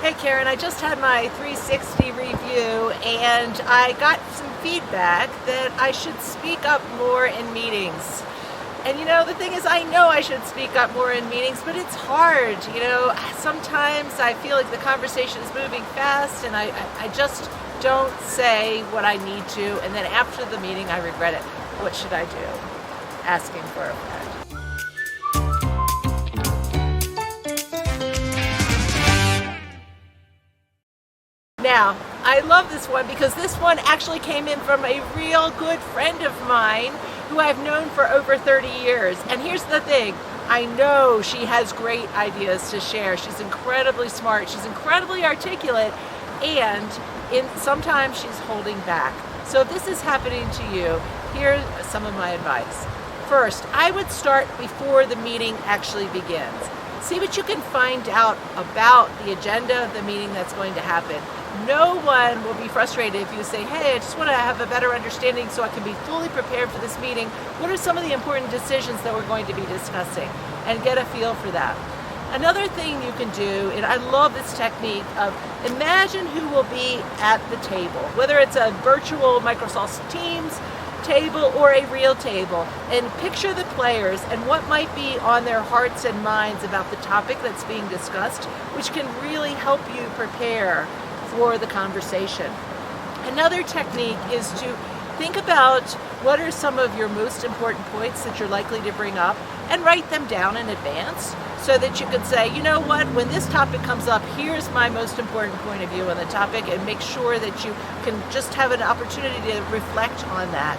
Hey Karen, I just had my 360 review and I got some feedback that I should speak up more in meetings. And the thing is, I know I should speak up more in meetings, but it's hard. Sometimes I feel like the conversation is moving fast and I just don't say what I need to, and then after the meeting I regret it. What should I do? Asking for a friend. Now, I love this one because this one actually came in from a real good friend of mine who I've known for over 30 years. And here's the thing, I know she has great ideas to share. She's incredibly smart, she's incredibly articulate, and sometimes she's holding back. So if this is happening to you, here's some of my advice. First, I would start before the meeting actually begins. See what you can find out about the agenda of the meeting that's going to happen. No one will be frustrated if you say, hey, I just want to have a better understanding so I can be fully prepared for this meeting. What are some of the important decisions that we're going to be discussing? And get a feel for that. Another thing you can do, and I love this technique of imagine who will be at the table, whether it's a virtual Microsoft Teams table or a real table, and picture the players and what might be on their hearts and minds about the topic that's being discussed, which can really help you prepare for the conversation. Another technique is to think about what are some of your most important points that you're likely to bring up and write them down in advance so that you can say, you know what, when this topic comes up, here's my most important point of view on the topic, and make sure that you can just have an opportunity to reflect on that.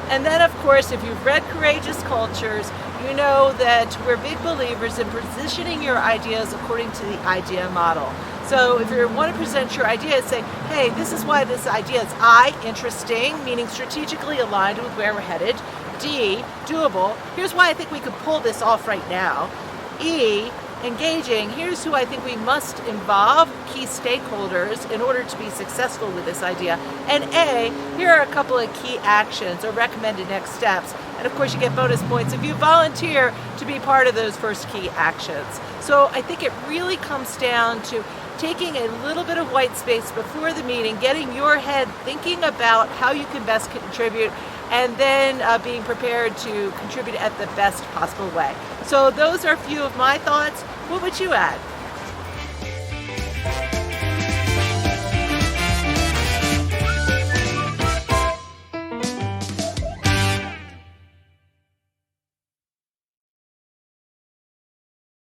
And then, of course, if you've read Courageous Cultures, you know that we're big believers in positioning your ideas according to the I.D.E.A model. So if you want to present your idea, say, hey, this is why this idea is I, interesting, meaning strategically aligned with where we're headed. D, doable. Here's why I think we could pull this off right now. E, engaging. Here's who I think we must involve, key stakeholders, in order to be successful with this idea. And A, here are a couple of key actions or recommended next steps. And of course you get bonus points if you volunteer to be part of those first key actions. So I think it really comes down to taking a little bit of white space before the meeting, getting your head thinking about how you can best contribute, and then being prepared to contribute at the best possible way. So those are a few of my thoughts. What would you add?